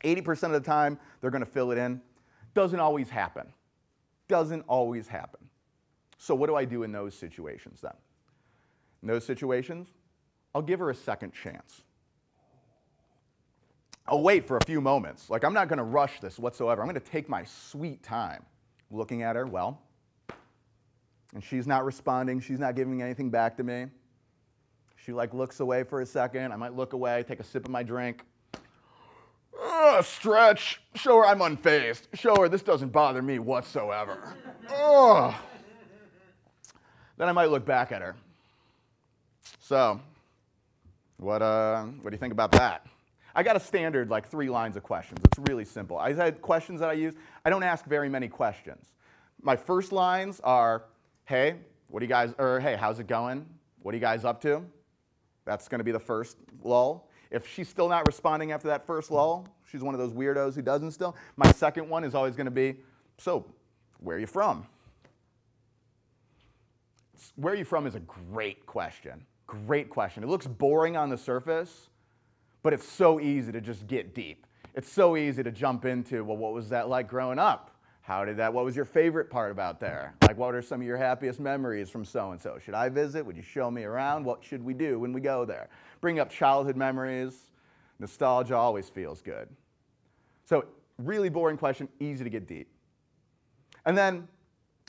80% of the time, they're going to fill it in. Doesn't always happen. Doesn't always happen. So what do I do in those situations then? In those situations, I'll give her a second chance. I'll wait for a few moments. Like, I'm not going to rush this whatsoever. I'm going to take my sweet time looking at her, well, and she's not responding. She's not giving anything back to me. She like looks away for a second. I might look away, take a sip of my drink. Stretch. Show her I'm unfazed. Show her this doesn't bother me whatsoever. Then I might look back at her. So, what do you think about that? I got a standard, like 3 lines of questions. It's really simple. I had questions that I use. I don't ask very many questions. My first lines are, hey, what do you guys, or hey, how's it going? What are you guys up to? That's going to be the first lull. If she's still not responding after that first lull, she's one of those weirdos who doesn't still, my second one is always going to be, so, where are you from? Where are you from is a great question. Great question. It looks boring on the surface, but it's so easy to just get deep. It's so easy to jump into, well, what was that like growing up? What was your favorite part about there? Like, what are some of your happiest memories from so-and-so? Should I visit? Would you show me around? What should we do when we go there? Bring up childhood memories. Nostalgia always feels good. So, really boring question, easy to get deep. And then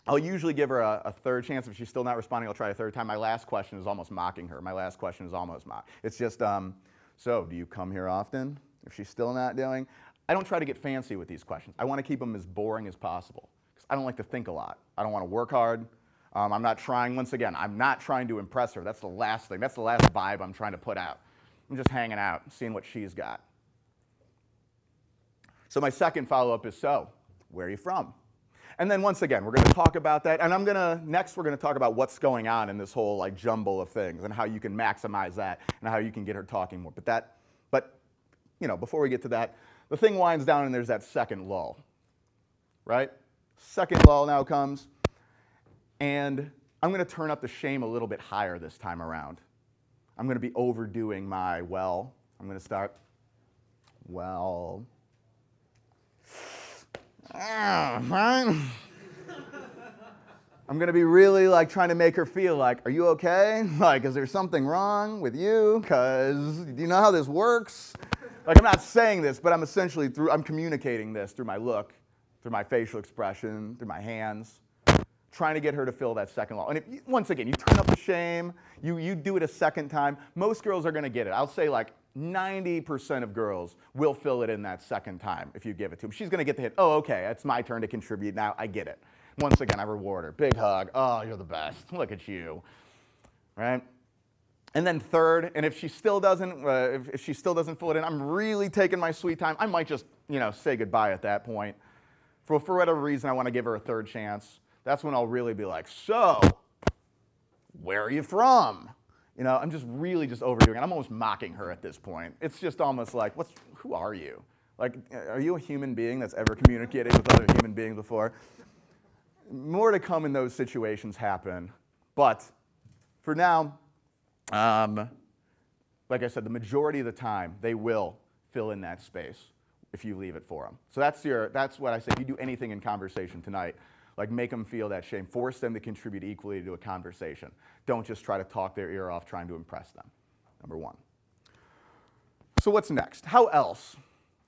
I'll usually give her a third chance. If she's still not responding, I'll try a third time. My last question is almost mocking her. My last question is almost mock. It's just, so do you come here often? If she's still not doing, I don't try to get fancy with these questions. I want to keep them as boring as possible, because I don't like to think a lot. I don't want to work hard. I'm not trying, once again, I'm not trying to impress her. That's the last thing. That's the last vibe I'm trying to put out. I'm just hanging out, seeing what she's got. So my second follow-up is, so, where are you from? And then once again, we're going to talk about that. And next we're going to talk about what's going on in this whole like jumble of things and how you can maximize that and how you can get her talking more. But you know, before we get to that, the thing winds down and there's that second lull, right? Second lull now comes, and I'm going to turn up the shame a little bit higher this time around. I'm going to be overdoing my well. I'm going to start, well, fine. I'm going to be really like trying to make her feel like, are you okay? Like, is there something wrong with you? Because do you know how this works? Like, I'm not saying this, but I'm essentially I'm communicating this through my look, through my facial expression, through my hands, trying to get her to fill that second lull. And once again, you turn up the shame, you do it a second time, most girls are going to get it. I'll say like 90% of girls will fill it in that second time if you give it to them. She's going to get the hit, oh, okay, it's my turn to contribute now, I get it. Once again, I reward her. Big hug, oh, you're the best, look at you, right? And then third, and if she still doesn't fill it in, I'm really taking my sweet time. I might just, say goodbye at that point. For whatever reason, I want to give her a third chance. That's when I'll really be like, so, where are you from? I'm just really just overdoing it. I'm almost mocking her at this point. It's just almost like, who are you? Like, are you a human being that's ever communicated with other human beings before? More to come in those situations happen. But for now, like I said, the majority of the time, they will fill in that space if you leave it for them. So that's what I say. If you do anything in conversation tonight, like make them feel that shame. Force them to contribute equally to a conversation. Don't just try to talk their ear off trying to impress them, number one. So what's next? How else?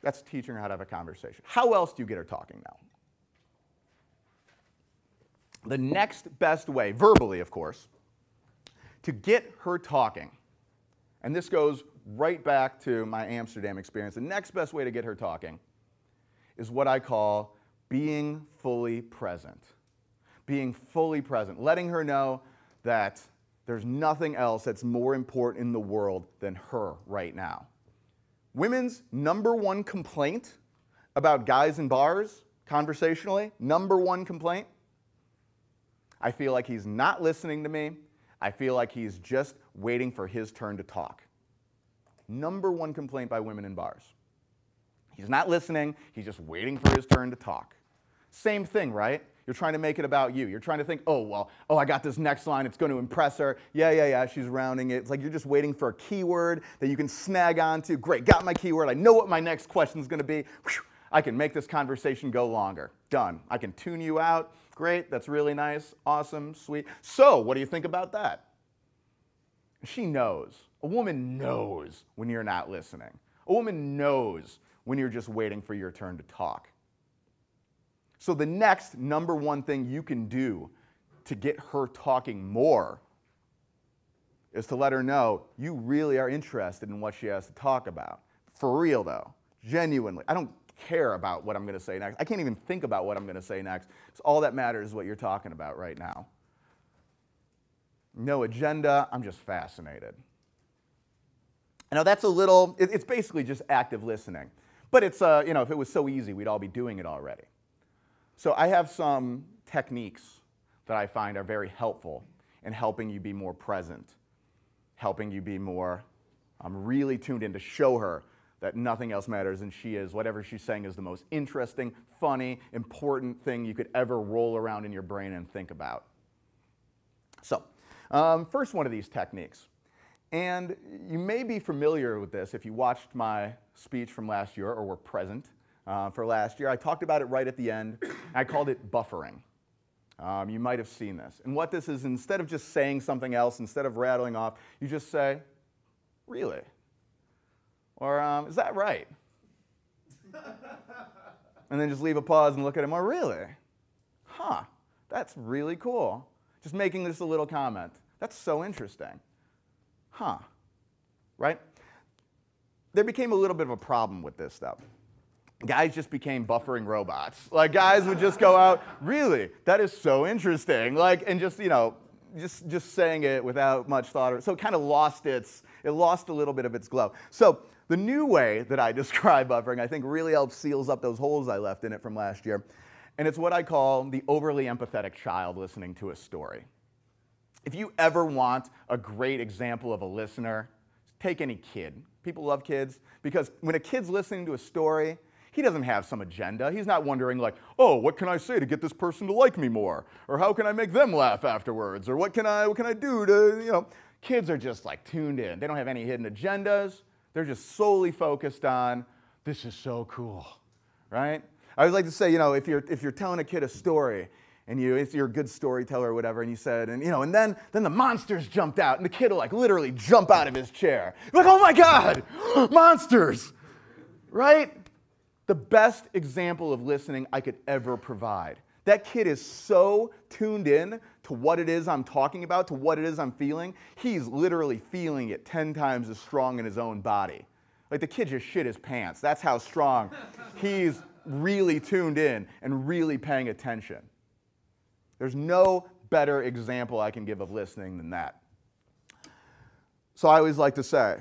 That's teaching her how to have a conversation. How else do you get her talking now? The next best way, verbally of course, to get her talking, and this goes right back to my Amsterdam experience, the next best way to get her talking is what I call being fully present. Being fully present, letting her know that there's nothing else that's more important in the world than her right now. Women's #1 complaint about guys in bars, conversationally, #1 complaint, I feel like he's not listening to me. I feel like he's just waiting for his turn to talk. #1 complaint by women in bars. He's not listening, he's just waiting for his turn to talk. Same thing, right? You're trying to make it about you. You're trying to think, oh, I got this next line. It's going to impress her. Yeah, she's rounding it. It's like you're just waiting for a keyword that you can snag onto. Great, got my keyword. I know what my next question is going to be. Whew, I can make this conversation go longer. Done. I can tune you out. Great, that's really nice, awesome, sweet. So, what do you think about that? She knows. A woman knows when you're not listening. A woman knows when you're just waiting for your turn to talk. So the next number one thing you can do to get her talking more is to let her know you really are interested in what she has to talk about. For real, though. Genuinely. I don't care about what I'm going to say next. I can't even think about what I'm going to say next. Because all that matters is what you're talking about right now. No agenda. I'm just fascinated. Now that's a little, it's basically just active listening. But it's, if it was so easy, we'd all be doing it already. So I have some techniques that I find are very helpful in helping you be more present, helping you be more really tuned in to show her that nothing else matters and whatever she's saying is the most interesting, funny, important thing you could ever roll around in your brain and think about. So, first one of these techniques. And you may be familiar with this if you watched my speech from last year or were present for last year. I talked about it right at the end. I called it buffering. You might have seen this. And what this is, instead of just saying something else, instead of rattling off, you just say, really? Or, is that right? And then just leave a pause and look at him, oh, really? Huh, that's really cool. Just making this a little comment. That's so interesting. Huh, right? There became a little bit of a problem with this stuff. Guys just became buffering robots. Like, guys would just go out, really, that is so interesting. Like, and just, just saying it without much thought. So it kind of lost it lost a little bit of its glow. So the new way that I describe buffering, I think really helps seals up those holes I left in it from last year. And it's what I call the overly empathetic child listening to a story. If you ever want a great example of a listener, take any kid. People love kids because when a kid's listening to a story, he doesn't have some agenda. He's not wondering like, oh, what can I say to get this person to like me more? Or how can I make them laugh afterwards? Or what can I do to, Kids are just like tuned in. They don't have any hidden agendas. They're just solely focused on, this is so cool, right? I would like to say, if you're telling a kid a story, and you're a good storyteller or whatever, and you said, and then the monsters jumped out, and the kid will like literally jump out of his chair. Like, oh my God, monsters, right? The best example of listening I could ever provide. That kid is so tuned in to what it is I'm talking about, to what it is I'm feeling, he's literally feeling it 10 times as strong in his own body. Like the kid just shit his pants. That's how strong he's really tuned in and really paying attention. There's no better example I can give of listening than that. So I always like to say,